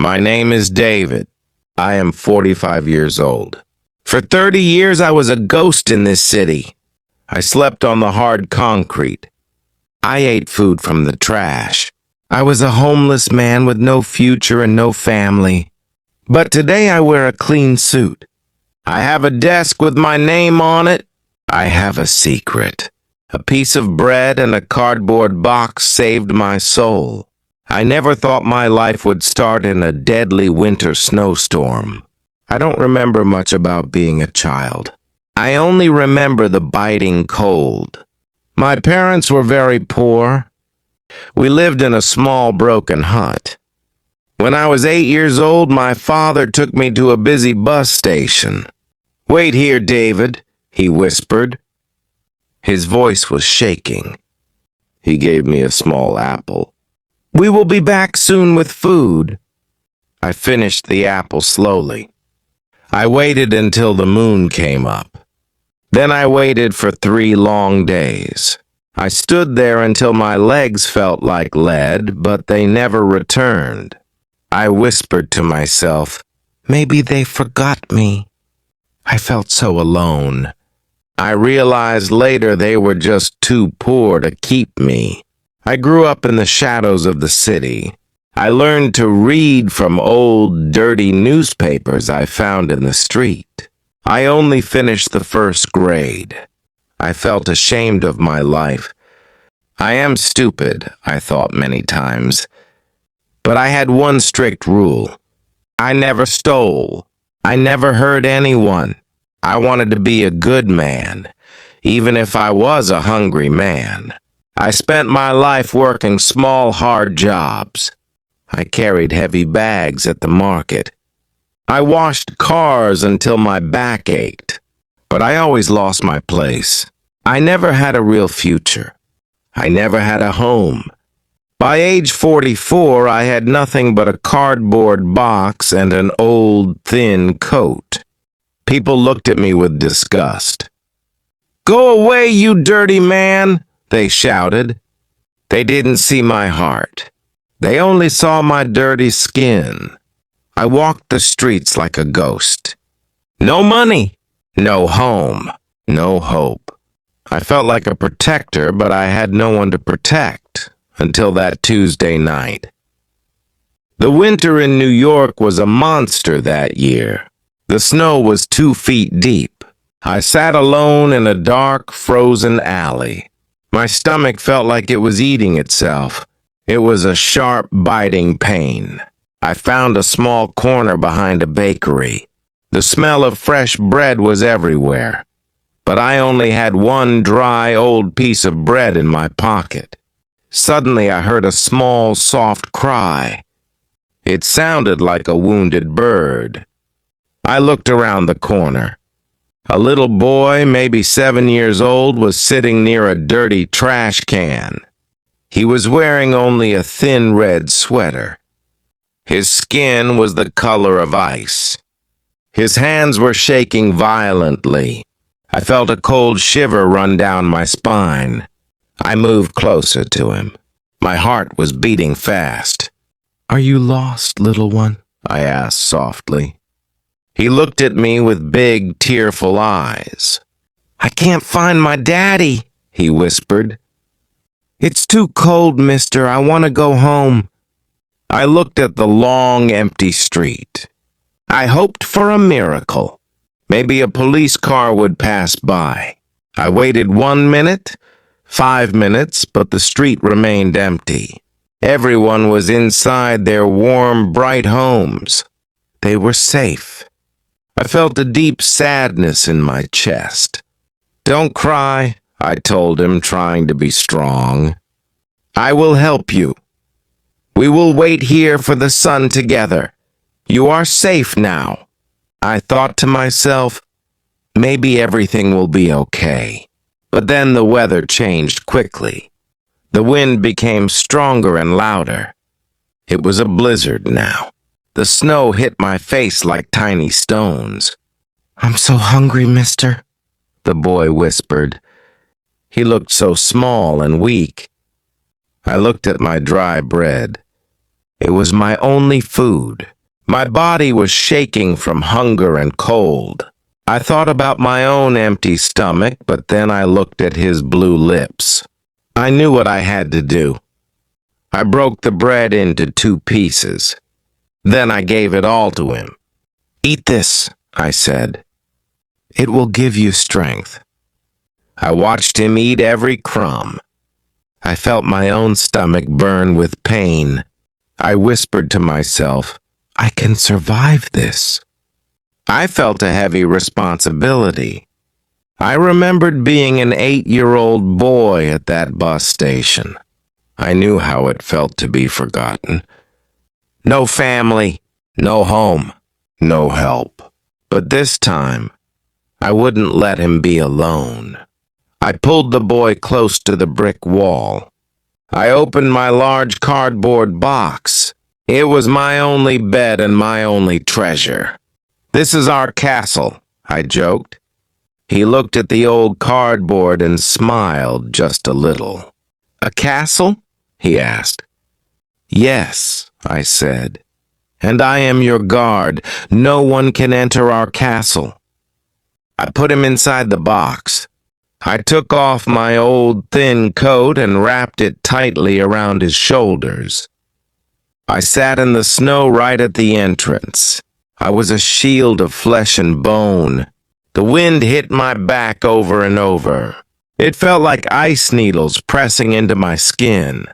My name is David. I am 45 years old. For 30 years, I was a ghost in this city. I slept on the hard concrete. I ate food from the trash. I was a homeless man with no future and no family. But today I wear a clean suit. I have a desk with my name on it. I have a secret. A piece of bread and a cardboard box saved my soul. I never thought my life would start in a deadly winter snowstorm. I don't remember much about being a child. I only remember the biting cold. My parents were very poor. We lived in a small broken hut. When I was 8 years old, my father took me to a busy bus station. "Wait here, David," he whispered. His voice was shaking. He gave me a small apple. "We will be back soon with food." I finished the apple slowly. I waited until the moon came up. Then I waited for 3 long days. I stood there until my legs felt like lead, but they never returned. I whispered to myself, maybe they forgot me. I felt so alone. I realized later they were just too poor to keep me. I grew up in the shadows of the city. I learned to read from old, dirty newspapers I found in the street. I only finished the first grade. I felt ashamed of my life. I am stupid, I thought many times. But I had one strict rule. I never stole. I never hurt anyone. I wanted to be a good man, even if I was a hungry man. I spent my life working small, hard jobs. I carried heavy bags at the market. I washed cars until my back ached, but I always lost my place. I never had a real future. I never had a home. By age 44, I had nothing but a cardboard box and an old, thin coat. People looked at me with disgust. "Go away, you dirty man!" they shouted. They didn't see my heart. They only saw my dirty skin. I walked the streets like a ghost. No money, no home, no hope. I felt like a protector, but I had no one to protect until that Tuesday night. The winter in New York was a monster that year. The snow was 2 feet deep. I sat alone in a dark, frozen alley. My stomach felt like it was eating itself. It was a sharp, biting pain. I found a small corner behind a bakery. The smell of fresh bread was everywhere. But I only had one dry, old piece of bread in my pocket. Suddenly I heard a small, soft cry. It sounded like a wounded bird. I looked around the corner. A little boy, maybe 7 years old, was sitting near a dirty trash can. He was wearing only a thin red sweater. His skin was the color of ice. His hands were shaking violently. I felt a cold shiver run down my spine. I moved closer to him. My heart was beating fast. "Are you lost, little one?" I asked softly. He looked at me with big, tearful eyes. "I can't find my daddy," he whispered. "It's too cold, mister. I want to go home." I looked at the long, empty street. I hoped for a miracle. Maybe a police car would pass by. I waited 1 minute, 5 minutes, but the street remained empty. Everyone was inside their warm, bright homes. They were safe. I felt a deep sadness in my chest. "Don't cry," I told him, trying to be strong. "I will help you. We will wait here for the sun together. You are safe now." I thought to myself, maybe everything will be okay. But then the weather changed quickly. The wind became stronger and louder. It was a blizzard now. The snow hit my face like tiny stones. "I'm so hungry, mister," the boy whispered. He looked so small and weak. I looked at my dry bread. It was my only food. My body was shaking from hunger and cold. I thought about my own empty stomach, but then I looked at his blue lips. I knew what I had to do. I broke the bread into 2 pieces. Then I gave it all to him. "Eat this," I said. "It will give you strength." I watched him eat every crumb. I felt my own stomach burn with pain. I whispered to myself, "I can survive this." I felt a heavy responsibility. I remembered being an 8-year-old boy at that bus station. I knew how it felt to be forgotten. No family, no home, no help. But this time, I wouldn't let him be alone. I pulled the boy close to the brick wall. I opened my large cardboard box. It was my only bed and my only treasure. "This is our castle," I joked. He looked at the old cardboard and smiled just a little. "A castle?" he asked. "Yes," I said. "And I am your guard. No one can enter our castle." I put him inside the box. I took off my old thin coat and wrapped it tightly around his shoulders. I sat in the snow right at the entrance. I was a shield of flesh and bone. The wind hit my back over and over. It felt like ice needles pressing into my skin.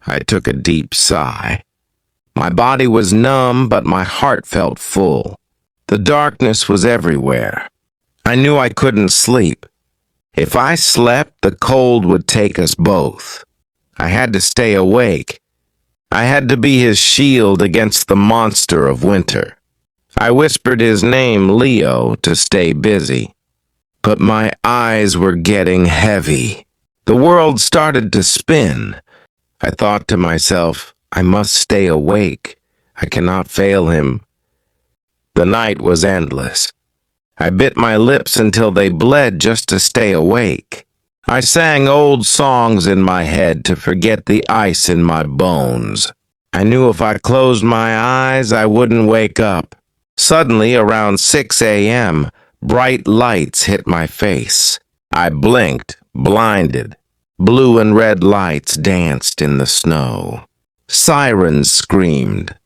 I took a deep sigh. My body was numb, but my heart felt full. The darkness was everywhere. I knew I couldn't sleep. If I slept, the cold would take us both. I had to stay awake. I had to be his shield against the monster of winter. I whispered his name, Leo, to stay busy. But my eyes were getting heavy. The world started to spin. I thought to myself, I must stay awake. I cannot fail him. The night was endless. I bit my lips until they bled just to stay awake. I sang old songs in my head to forget the ice in my bones. I knew if I closed my eyes, I wouldn't wake up. Suddenly, around 6 a.m., bright lights hit my face. I blinked, blinded. Blue and red lights danced in the snow. Sirens screamed.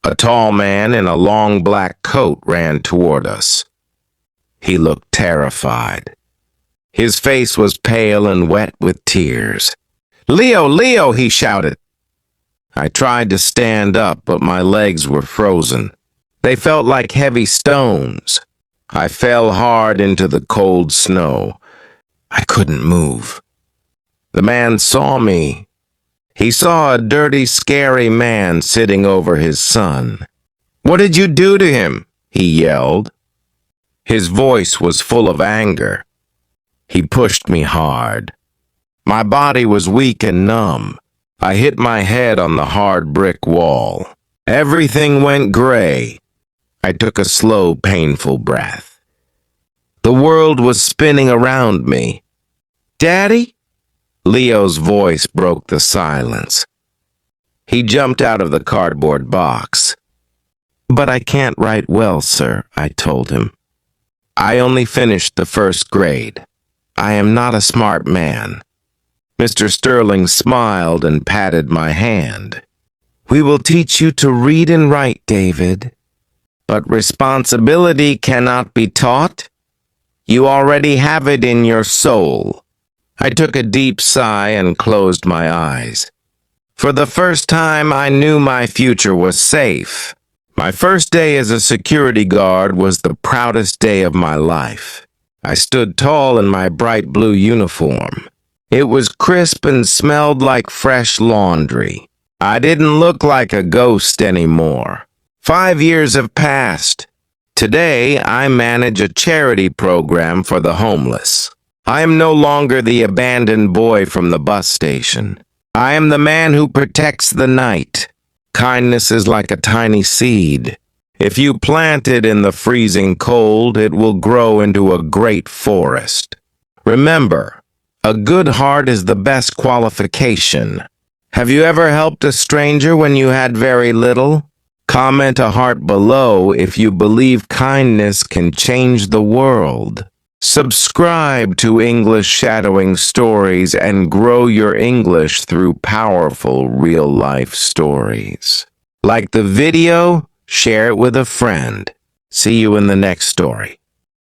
A tall man in a long black coat ran toward us. He looked terrified. His face was pale and wet with tears. "Leo, Leo!" he shouted. I tried to stand up, but my legs were frozen. They felt like heavy stones. I fell hard into the cold snow. I couldn't move. The man saw me. He saw a dirty, scary man sitting over his son. "What did you do to him?" he yelled. His voice was full of anger. He pushed me hard. My body was weak and numb. I hit my head on the hard brick wall. Everything went gray. I took a slow, painful breath. The world was spinning around me. "Daddy?" Leo's voice broke the silence. He jumped out of the cardboard box. "But I can't write well, sir," I told him. "I only finished the 1st grade. I am not a smart man." Mr. Sterling smiled and patted my hand. "We will teach you to read and write, David. But responsibility cannot be taught. You already have it in your soul." I took a deep sigh and closed my eyes. For the first time, I knew my future was safe. My first day as a security guard was the proudest day of my life. I stood tall in my bright blue uniform. It was crisp and smelled like fresh laundry. I didn't look like a ghost anymore. 5 years have passed. Today, I manage a charity program for the homeless. I am no longer the abandoned boy from the bus station. I am the man who protects the night. Kindness is like a tiny seed. If you plant it in the freezing cold, it will grow into a great forest. Remember, a good heart is the best qualification. Have you ever helped a stranger when you had very little? Comment a heart below if you believe kindness can change the world. Subscribe to English Shadowing Stories and grow your English through powerful real-life stories. Like the video, share it with a friend. See you in the next story.